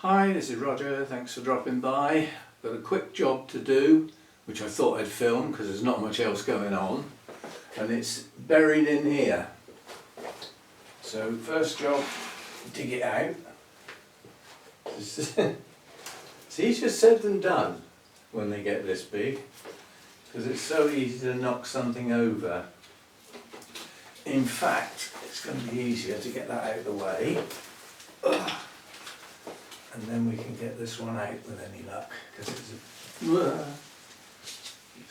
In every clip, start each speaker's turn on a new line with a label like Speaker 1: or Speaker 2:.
Speaker 1: Hi, this is Roger, thanks for dropping by. Got a quick job to do, which I thought I'd film because there's not much else going on, and it's buried in here. So first job, dig it out. It's easier said than done when they get this big, because it's so easy to knock something over. In fact, it's going to be easier to get that out of the way. Ugh. And then we can get this one out with any luck, because it's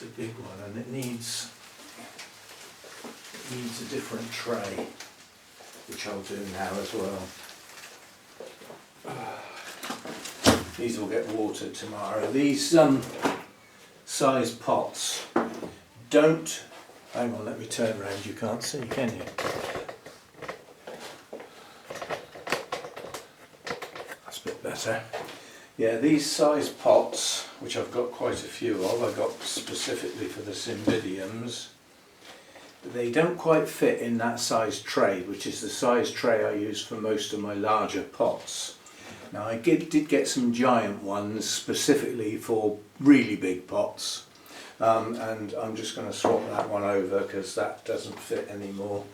Speaker 1: a big one and it needs a different tray, which I'll do now as well. These will get watered tomorrow. These size pots don't, hang on, let me turn around, you can't see, can you? Better. Yeah, these size pots, which I've got quite a few of, I got specifically for the Cymbidiums, they don't quite fit in that size tray, which is the size tray I use for most of my larger pots. Now I did get some giant ones specifically for really big pots, and I'm just going to swap that one over because that doesn't fit anymore.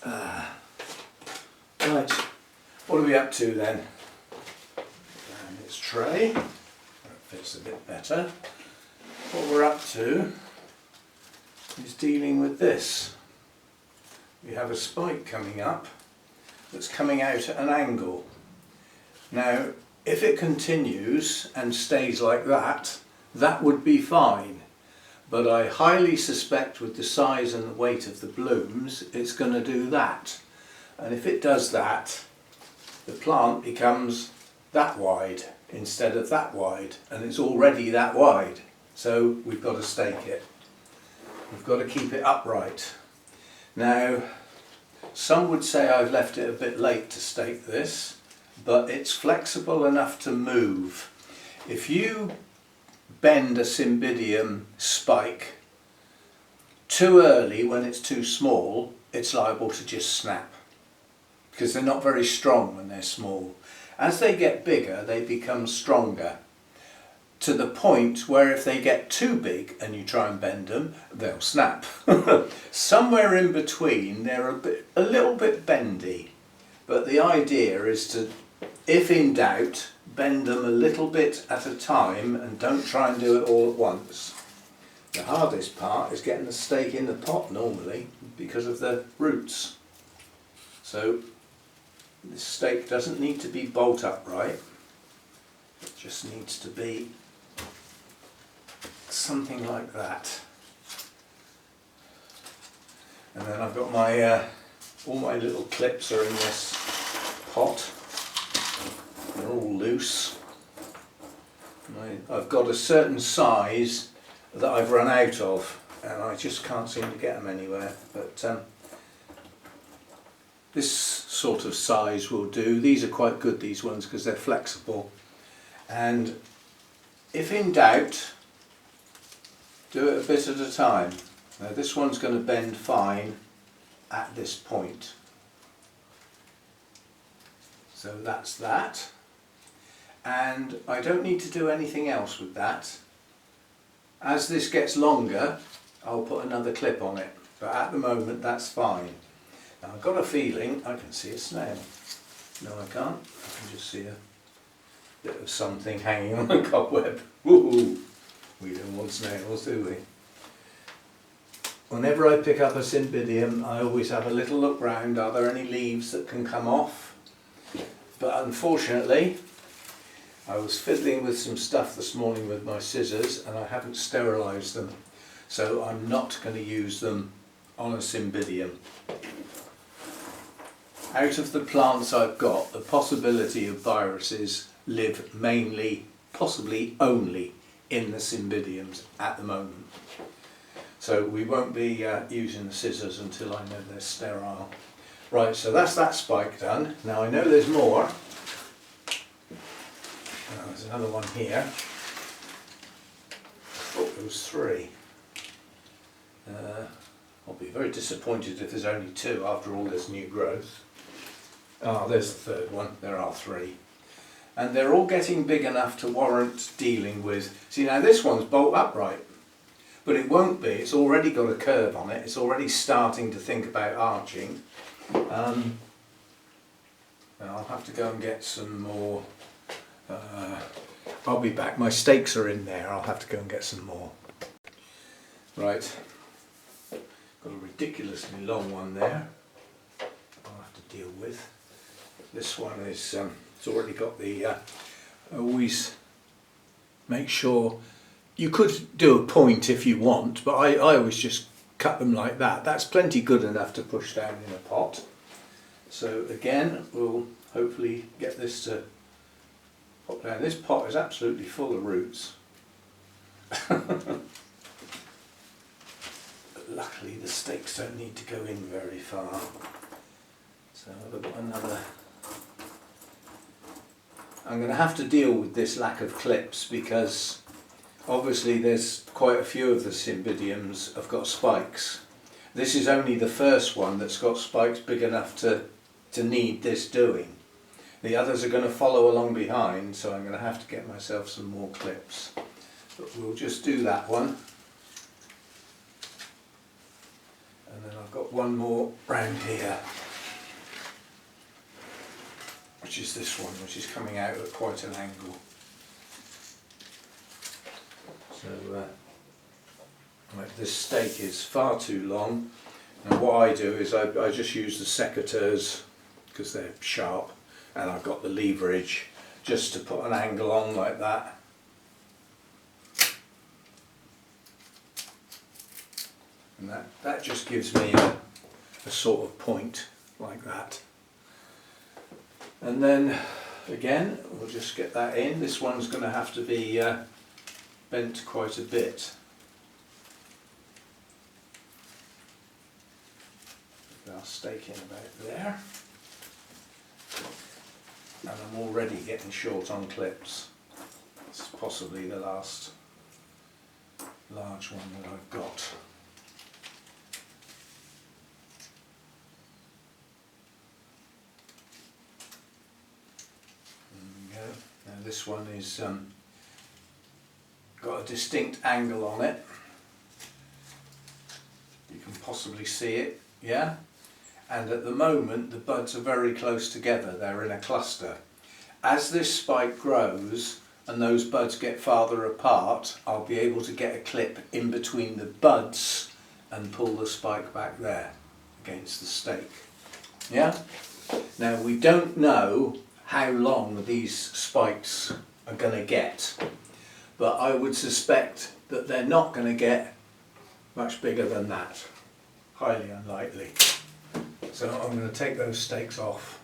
Speaker 1: Right. What are we up to then? And its tray, that fits a bit better. What we're up to is dealing with this. We have a spike coming up that's coming out at an angle. Now, if it continues and stays like that, that would be fine. But I highly suspect with the size and the weight of the blooms, it's going to do that. And if it does that, the plant becomes that wide instead of that wide, and it's already that wide, so we've got to stake it. We've got to keep it upright. Now, some would say I've left it a bit late to stake this, but it's flexible enough to move. If you bend a Cymbidium spike too early when it's too small, it's liable to just snap, because they're not very strong when they're small. As they get bigger, they become stronger, to the point where if they get too big and you try and bend them, they'll snap. Somewhere in between, they're a little bit bendy, but the idea is to, if in doubt, bend them a little bit at a time and don't try and do it all at once. The hardest part is getting the stake in the pot normally, because of the roots. So this stake doesn't need to be bolt upright, it just needs to be something like that. And then I've got my, all my little clips are in this pot, they're all loose. I've got a certain size that I've run out of and I just can't seem to get them anywhere, but this sort of size will do. These are quite good, these ones, because they're flexible. And if in doubt, do it a bit at a time. Now this one's going to bend fine at this point. So that's that. And I don't need to do anything else with that. As this gets longer, I'll put another clip on it. But at the moment, that's fine. Now, I've got a feeling I can see a snail. No, I can't. I can just see a bit of something hanging on the cobweb. Woohoo! We don't want snails, do we? Whenever I pick up a Cymbidium, I always have a little look round. Are there any leaves that can come off? But unfortunately, I was fiddling with some stuff this morning with my scissors and I haven't sterilised them. So I'm not going to use them on a Cymbidium. Out of the plants I've got, the possibility of viruses live mainly, possibly only, in the Cymbidiums at the moment. So we won't be using the scissors until I know they're sterile. Right, so that's that spike done. Now I know there's more. There's another one here. Oh, there was three. I'll be very disappointed if there's only two after all this new growth. Ah, there's the third one. There are 3. And they're all getting big enough to warrant dealing with. See, now this one's bolt upright, but it won't be. It's already got a curve on it. It's already starting to think about arching. And I'll have to go and get some more. I'll be back. My stakes are in there. I'll have to go and get some more. Right. Got a ridiculously long one there. I'll have to deal with. This one is. It's already got the. Always make sure. You could do a point if you want, but I always just cut them like that. That's plenty good enough to push down in a pot. So again, we'll hopefully get this to pop down. This pot is absolutely full of roots. But luckily the stakes don't need to go in very far. So I've got another. I'm going to have to deal with this lack of clips because obviously there's quite a few of the Cymbidiums have got spikes. This is only the first one that's got spikes big enough to need this doing. The others are going to follow along behind, so I'm going to have to get myself some more clips. But we'll just do that one. And then I've got one more round here, which is this one, which is coming out at quite an angle. So right, this stake is far too long. And what I do is I just use the secateurs because they're sharp, and I've got the leverage just to put an angle on like that. And that just gives me a sort of point like that. And then again, we'll just get that in. This one's going to have to be bent quite a bit. I'll stake in about there. And I'm already getting short on clips. This is possibly the last large one that I've got. There we go. Now this one is got a distinct angle on it. You can possibly see it, yeah? And at the moment the buds are very close together, they're in a cluster. As this spike grows and those buds get farther apart, I'll be able to get a clip in between the buds and pull the spike back there against the stake. Yeah? Now we don't know how long these spikes are going to get, but I would suspect that they're not going to get much bigger than that. Highly unlikely. So I'm going to take those stakes off.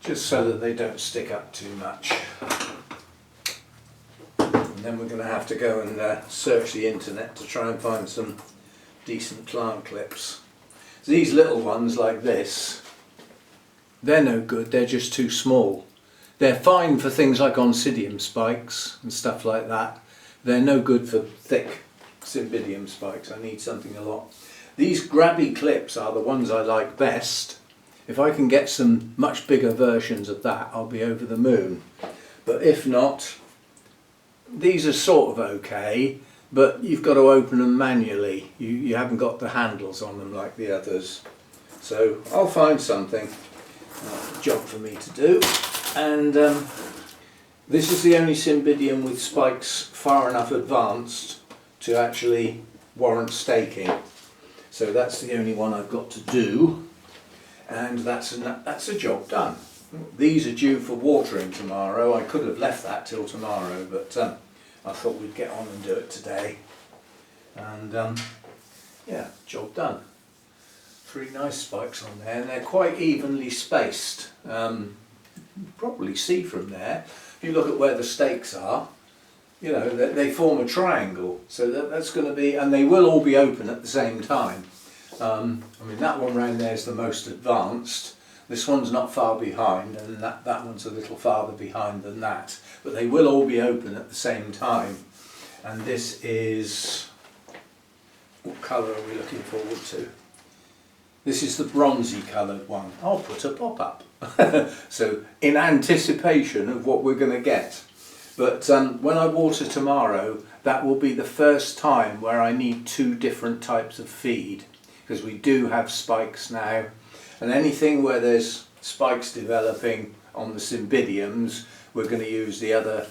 Speaker 1: Just so that they don't stick up too much. And then we're going to have to go and search the internet to try and find some decent plant clips. These little ones like this, they're no good, they're just too small. They're fine for things like Oncidium spikes and stuff like that. They're no good for thick Cymbidium spikes. I need something a lot. These grabby clips are the ones I like best. If I can get some much bigger versions of that, I'll be over the moon. But if not, these are sort of okay, but you've got to open them manually. You haven't got the handles on them like the others. So I'll find something. Job for me to do. And this is the only Cymbidium with spikes far enough advanced to actually warrant staking. So that's the only one I've got to do, and that's a job done. These are due for watering tomorrow. I could have left that till tomorrow, but I thought we'd get on and do it today. And yeah, job done. 3 nice spikes on there, and they're quite evenly spaced. You can probably see from there, if you look at where the stakes are, you know, they form a triangle, so that's going to be, and they will all be open at the same time. I mean, that one round there is the most advanced. This one's not far behind, and that one's a little farther behind than that. But they will all be open at the same time. And this is What colour are we looking forward to? This is the bronzy coloured one. I'll put a pop-up. So in anticipation of what we're going to get. But when I water tomorrow, that will be the first time where I need two different types of feed, because we do have spikes now, and anything where there's spikes developing on the Cymbidiums, we're going to use the other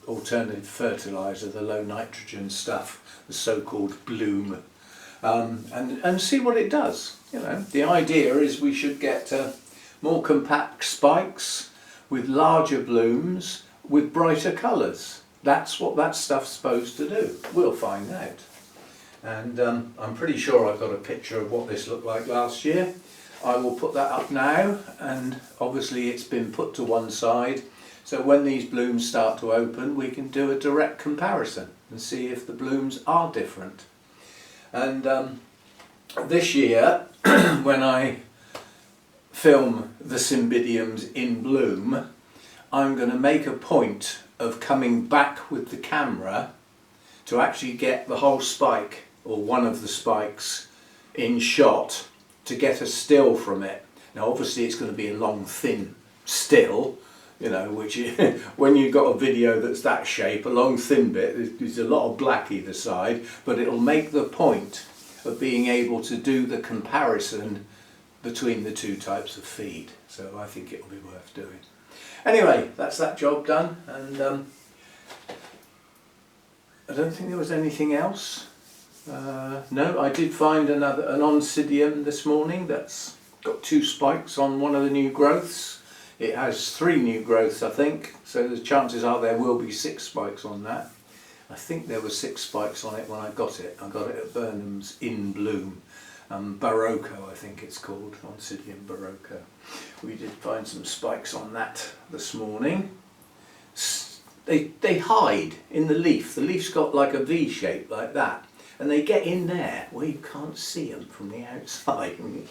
Speaker 1: alternative fertiliser, the low nitrogen stuff, the so-called bloom, and see what it does. You know, the idea is we should get more compact spikes with larger blooms with brighter colours. That's what that stuff's supposed to do. We'll find out. And I'm pretty sure I've got a picture of what this looked like last year. I will put that up now, and obviously it's been put to one side, so when these blooms start to open we can do a direct comparison and see if the blooms are different. And this year when I film the Cymbidiums in bloom, I'm going to make a point of coming back with the camera to actually get the whole spike, or one of the spikes, in shot to get a still from it. Now obviously it's going to be a long thin still, you know, which when you've got a video that's that shape, a long thin bit, there's a lot of black either side, but it'll make the point of being able to do the comparison between the two types of feed. So I think it'll be worth doing. Anyway, that's that job done, and I don't think there was anything else. No, I did find an Oncidium this morning that's got 2 spikes on one of the new growths. It has 3 new growths, I think, so the chances are there will be 6 spikes on that. I think there were 6 spikes on it when I got it. I got it at Burnham's in bloom. Barocco, I think it's called, Oncidium Barocco. We did find some spikes on that this morning. They hide in the leaf. The leaf's got like a V shape like that, and they get in there where you can't see them from the outside. You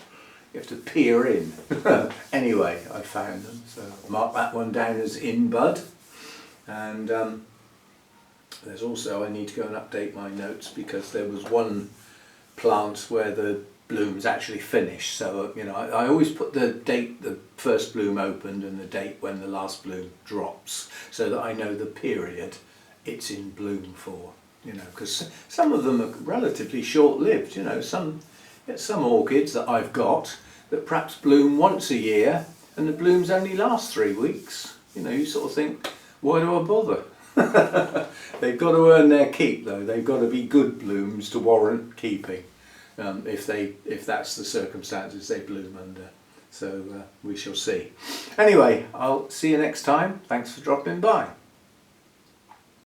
Speaker 1: have to peer in. Anyway, I found them, so I'll mark that one down as in bud. And there's also, I need to go and update my notes, because there was one plant where the bloom's actually finished. So you know, I always put the date the first bloom opened and the date when the last bloom drops, so that I know the period it's in bloom for. You know, because some of them are relatively short-lived. You know, some orchids that I've got that perhaps bloom once a year, and the blooms only last 3 weeks. You know, you sort of think, why do I bother? They've got to earn their keep, though. They've got to be good blooms to warrant keeping, if that's the circumstances they bloom under. So we shall see. Anyway, I'll see you next time. Thanks for dropping by.